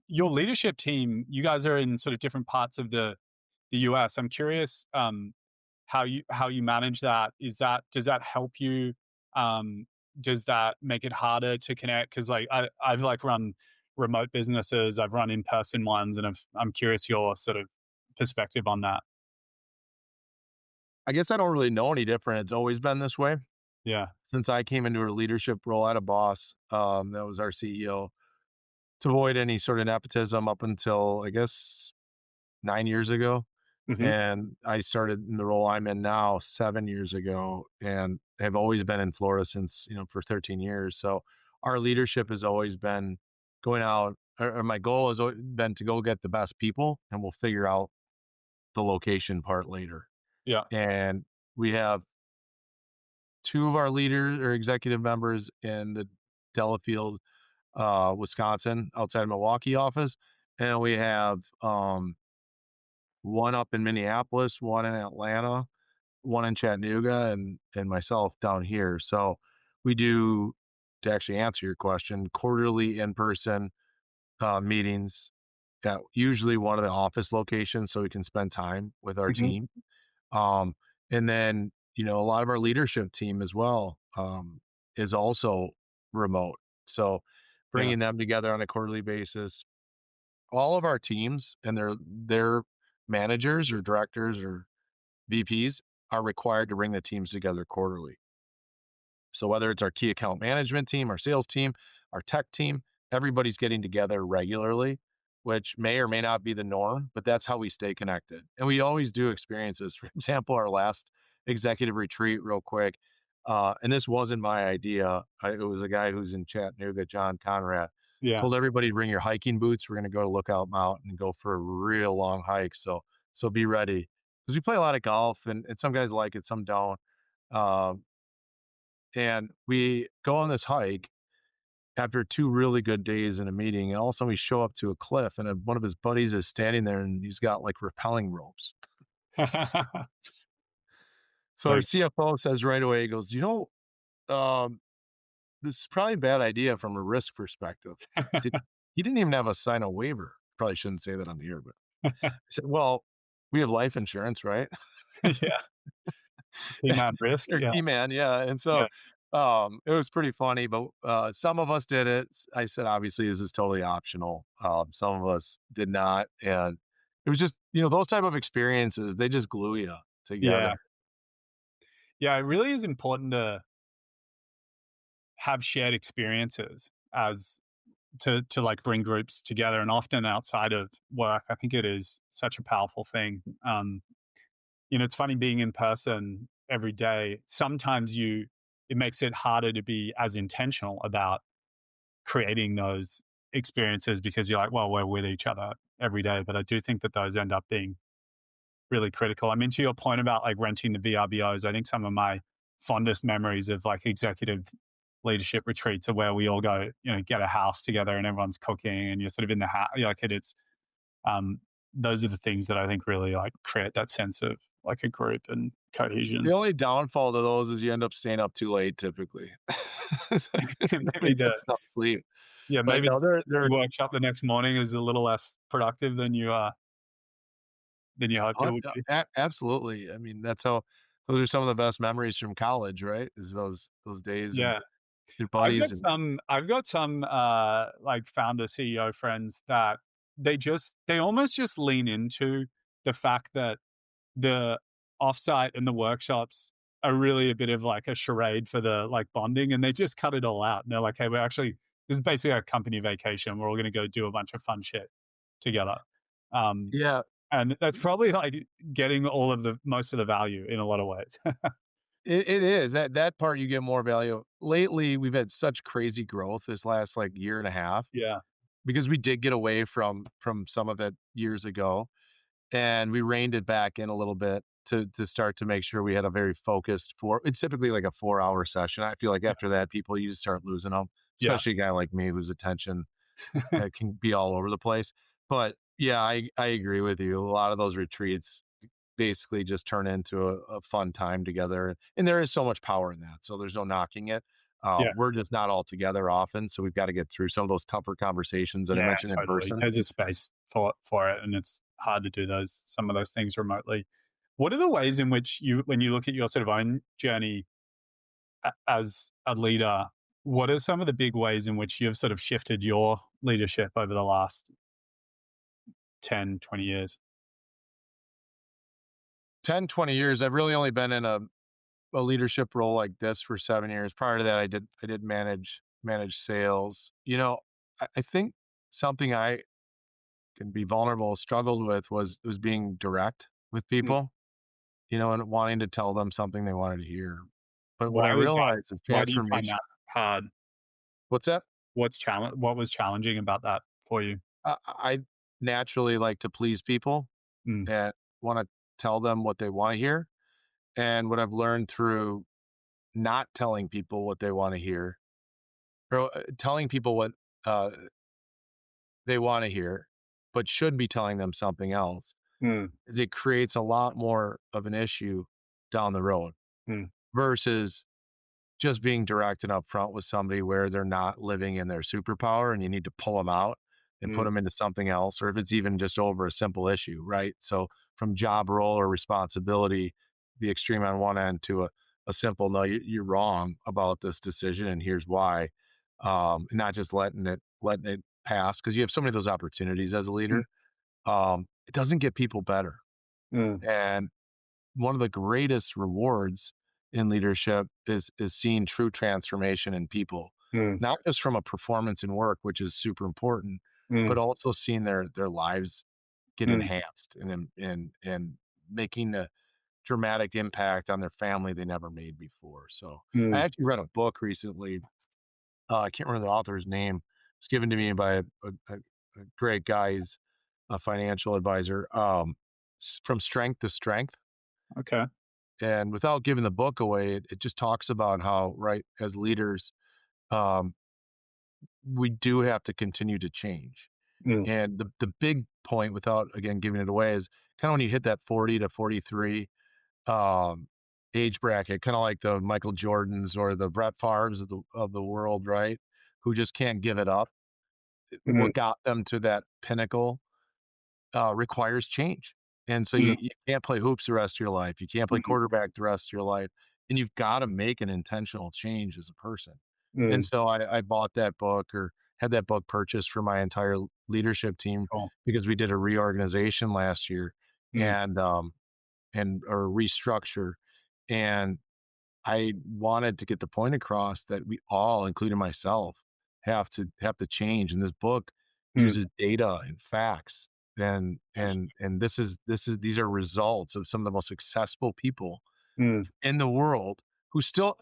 Your leadership team, you guys are in sort of different parts of the US. I'm curious how you manage that. Does that help you? Um, does that make it harder to connect? Because like I've like run remote businesses, I've run in person ones, and I'm curious your sort of perspective on that. I guess I don't really know any different. It's always been this way. Yeah. Since I came into a leadership role at a boss, that was our CEO, to avoid any sort of nepotism up until I guess 9 years ago. Hmm. And I started in the role I'm in now 7 years ago and have always been in Florida since, for 13 years. So our leadership has always been going out, or my goal has been to go get the best people and we'll figure out the location part later. Yeah. And we have two of our leaders or executive members in the Delafield, Wisconsin, outside of Milwaukee office. And we have one up in Minneapolis, one in Atlanta, one in Chattanooga, and myself down here. So we do, to actually answer your question, quarterly in-person meetings at usually one of the office locations so we can spend time with our Hmm. team. Um, and then, a lot of our leadership team as well is also remote. So Yeah. bringing them together on a quarterly basis, all of our teams and their managers or directors or VPs are required to bring the teams together quarterly. So whether it's our key account management team, our sales team, our tech team, everybody's getting together regularly which may or may not be the norm, but that's how we stay connected. And we always do experiences. For example, our last executive retreat, real quick, and this wasn't my idea. It was a guy who's in Chattanooga, John Conrad, Yeah. told everybody to bring your hiking boots. We're going to go to Lookout Mountain and go for a real long hike. So be ready because we play a lot of golf, and some guys like it, some don't. Um, and we go on this hike after 2 really good days in a meeting, and all of a sudden we show up to a cliff, and one of his buddies is standing there, and he's got like rappelling ropes. So our Like, CFO says right away, he goes, um, this is probably a bad idea from a risk perspective. Did He didn't even have us sign a waiver. Probably shouldn't say that on the air, but I said, well, we have life insurance, right? yeah. Keepman risk. Or Yeah. key man, yeah. And so Yeah. it was pretty funny, but some of us did it. I said, obviously, this is totally optional. Some of us did not. And it was just, those type of experiences, they just glue you Yeah. together. Yeah. It really is important to have shared experiences as to like bring groups together, and often outside of work. I think it is such a powerful thing. It's funny being in person every day. Sometimes it makes it harder to be as intentional about creating those experiences because you're like, well, we're with each other every day. But I do think that those end up being really critical. I mean, to your point about like renting the VRBOs, I think some of my fondest memories of like executive leadership retreats are where we all go, get a house together and everyone's cooking and you're sort of in the house. Like it's, um, those are the things that I think really like create that sense of like a group and The cohesion. only downfall to those is you end up staying up too late typically. So maybe nobody the, gets enough sleep. yeah, But maybe no, the they're workshop the next morning is a little less productive than you hoped it would be. absolutely. I mean, those are some of the best memories from college, right? Is those days and Yeah. your I've buddies got and some I've got some like founder CEO friends that they almost just lean into the fact that the offsite and the workshops are really a bit of like a charade for the like bonding, and they just cut it all out. And they're like, hey, this is basically a company vacation. We're all gonna go do a bunch of fun shit together. Um, yeah, and that's probably like getting all of the most of the value in a lot of ways. it is. That part you get more value. Lately, we've had such crazy growth this last, like, year and a half Yeah. because we did get away from some of it years ago, and we reined it back in a little bit to start to make sure we had a very focused it's typically like a 4-hour session. I feel like Yeah. after that, people, you just start losing them, Yeah. especially a guy like me whose attention, can be all over the place. But, yeah, I agree with you. A lot of those retreats basically just turn into a fun time together. And there is so much power in that. So there's no knocking it. Yeah. We're just not all together often. So we've got to get through some of those tougher conversations that I Yeah, mentioned in totally. person. There's a space for it, and it's hard to do some of those things remotely. What are the ways in which when you look at your sort of own journey as a leader, what are some of the big ways in which you've sort of shifted your leadership over the last 10, 20 years? 10, 20 years, I've really only been in a leadership role like this for 7 years. Prior to that, I did manage sales. I think something I can be vulnerable, struggled with was being direct with Mm. people, and wanting to tell them something they wanted to hear. But what I Why was that? realized is Why do you find transformation. that hard? What's that? What was challenging about that for you? I naturally like to please people Mm. and want to tell them what they want to hear. And what I've learned through not telling people what they want to hear, or telling people what uh, they want to hear, but should be telling them something else, Mm. is it creates a lot more of an issue down the road Mm. versus just being direct and upfront with somebody where they're not living in their superpower and you need to pull them out and put Mm. them into something else, or if it's even just over a simple issue, right? So from job role or responsibility, the extreme on one end to a simple, no, you're wrong about this decision and here's why. And not just letting it pass because you have so many of those opportunities as a Mm. leader. It doesn't get people better. Mm. And one of the greatest rewards in leadership is seeing true transformation in people, Mm. not just from a performance in work, which is super important, Mm, but also seeing their lives get mm, enhanced and making a dramatic impact on their family they never made before. So I mm. actually read a book recently. I can't remember the author's name. It's given to me by a great guy. He's a financial advisor. From Strength to Strength. Okay. And without giving the book away, it just talks about how, right, as leaders, um, we do have to continue to change. Mm, And the big point, without again giving it away, is kind of when you hit that 40 to 43 um, age bracket, kind of like the Michael Jordans or the Brett Favres of the world, right? Who just can't give it up. mm, What got them to that pinnacle requires change. And so mm, you can't play hoops the rest of your life. You can't play mm, quarterback the rest of your life. And you've got to make an intentional change as a person. And mm. so I bought that book or had that book purchased for my entire leadership team Cool. because we did a reorganization last year Mm, and or restructure. And I wanted to get the point across that we all, including myself, have to change. And this book mm. uses data and facts. And this is these are results of some of the most successful people Mm, in the world who still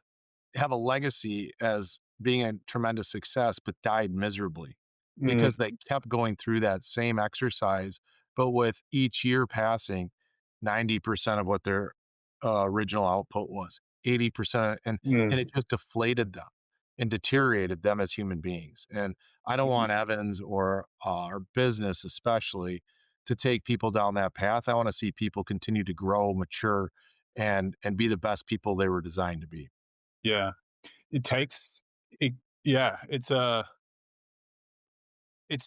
have a legacy as being a tremendous success, but died miserably mm, because they kept going through that same exercise. But with each year passing, 90% of what their original output was, 80%, and mm, it just deflated them and deteriorated them as human beings. And I don't mm. want Evans or our business, especially, to take people down that path. I want to see people continue to grow, mature, and be the best people they were designed to be. Yeah. It takes it yeah, it's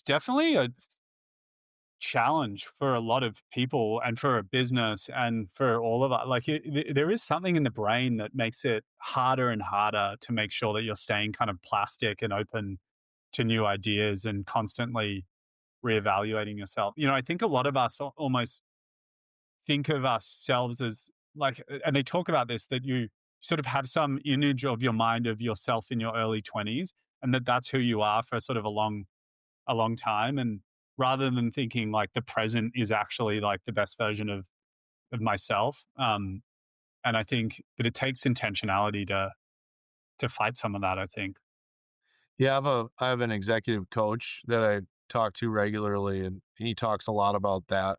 definitely a challenge for a lot of people and for a business and for all of us. Like there is something in the brain that makes it harder and harder to make sure that you're staying kind of plastic and open to new ideas and constantly reevaluating yourself. I think a lot of us almost think of ourselves as like, and they talk about this, that you sort of have some image of your mind of yourself in your early 20s and that's who you are for sort of a long time. And rather than thinking like the present is actually like the best version of myself. And I think that it takes intentionality to fight some of that, I think. Yeah, I have an executive coach that I talk to regularly, and he talks a lot about that.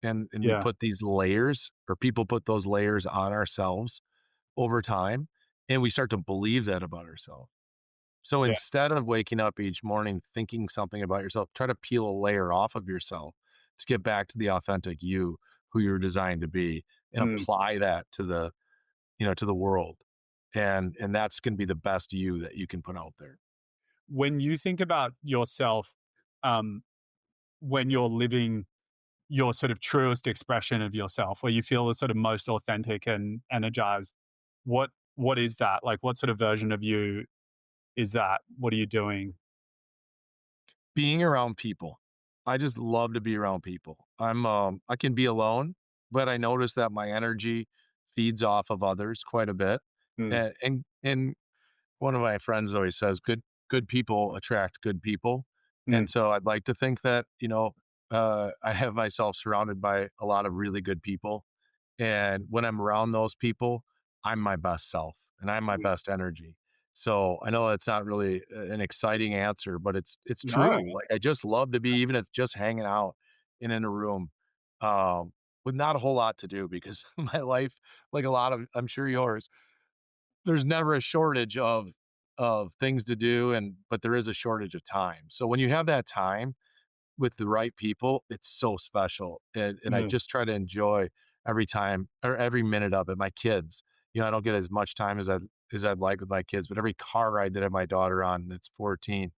And we Yeah. put these layers, or people put those layers on ourselves over time, and we start to believe that about ourselves. So Yeah. instead of waking up each morning thinking something about yourself, try to peel a layer off of yourself to get back to the authentic you, who you're designed to be, and Mm. apply that to the world. And that's going to be the best you that you can put out there. When you think about yourself, um, when you're living your sort of truest expression of yourself, where you feel the sort of most authentic and energized, what is that? Like, what sort of version of you is that? What are you doing? Being around people. I just love to be around people. I can be alone, but I notice that my energy feeds off of others quite a bit. Mm, And one of my friends always says good people attract good people. mm, And so I'd like to think that, I have myself surrounded by a lot of really good people. And when I'm around those people, I'm my best self and I'm my mm. best energy. So I know that's not really an exciting answer, but it's No. true. Like I just love to be, even if it's just hanging out and in a room, um, with not a whole lot to do because my life, like a lot of, I'm sure yours, there's never a shortage of things to do, but there is a shortage of time. So when you have that time with the right people, it's so special. And I Mm, just try to enjoy every time or every minute of it. My kids, I don't get as much time as I'd like with my kids, but every car ride that I have my daughter on that's 14,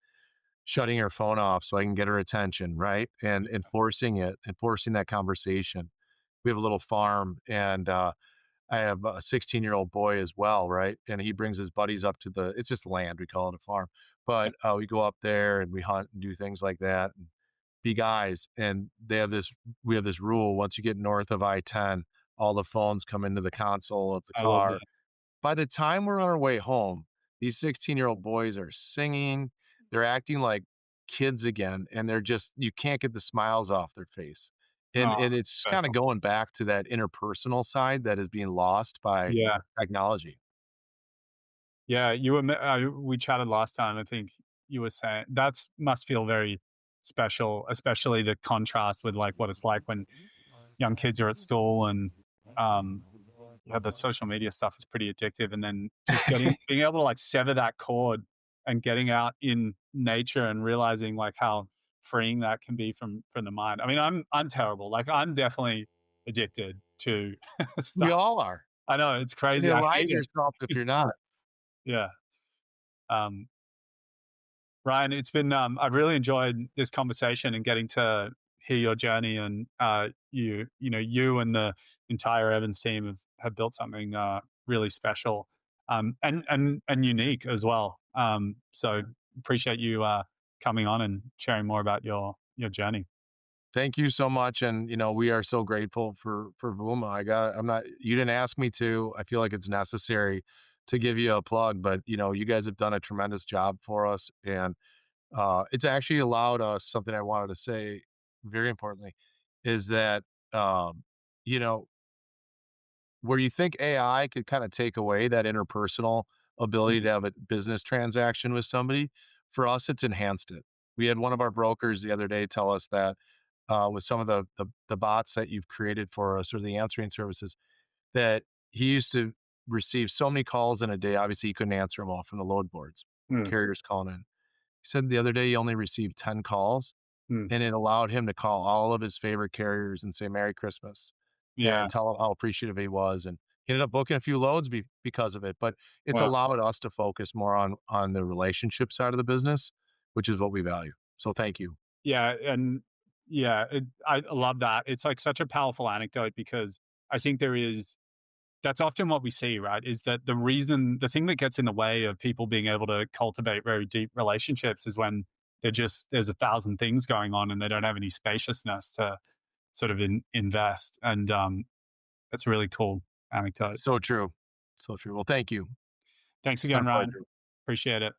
shutting her phone off so I can get her attention, right? And forcing it and forcing that conversation. We have a little farm, and I have a 16-year-old boy as well, right? And he brings his buddies up to it's just land, we call it a farm. But we go up there and we hunt and do things like that and be guys. And we have this rule: once you get north of I-10, all the phones come into the console of the I love car. that. By the time we're on our way home, these 16-year-old boys are singing, they're acting like kids again, and they're just you can't get the smiles off their face. Oh, And it's so kind of cool. going back to that interpersonal side that is being lost by Yeah. technology. Yeah, we chatted last time. I think you were saying that's must feel very special, especially the contrast with like what it's like when young kids are at school and um, yeah, the social media stuff is pretty addictive. And then just being able to like sever that cord and getting out in nature and realizing like how freeing that can be from the mind. I mean, I'm terrible. Like I'm definitely addicted to We stuff. all are. I know it's And crazy. you I lie hate to yourself if it. you're not. Yeah. Um, Ryan, it's been I've really enjoyed this conversation and getting to hear your journey and you and the entire Evans team have built something really special and unique as well. So appreciate you coming on and sharing more about your journey. Thank you so much, and we are so grateful for Vuma. I'm not. You didn't ask me to. I feel like it's necessary to give you a plug, but you guys have done a tremendous job for us, and it's actually allowed us something I wanted to say. Very importantly, is that um, you know where you think AI could kind of take away that interpersonal ability to have a business transaction with somebody, for us, it's enhanced it. We had one of our brokers the other day tell us that with some of the bots that you've created for us or the answering services, that he used to receive so many calls in a day. Obviously, he couldn't answer them all from the load boards, Mm, carriers calling in. He said the other day he only received 10 calls, mm. and it allowed him to call all of his favorite carriers and say Merry Christmas Yeah, and tell him how appreciative he was. And he ended up booking a few loads because of it. But it's well, allowed us to focus more on the relationship side of the business, which is what we value. So thank you. yeah, and yeah, I love that. It's like such a powerful anecdote because I think that's often what we see, right? Is that the thing that gets in the way of people being able to cultivate very deep relationships is when there's a thousand things going on and they don't have any spaciousness to sort of invest. And that's a really cool anecdote. So true. So true. Well, thank you. Thanks It's been again, a Ryan. pleasure. Appreciate it.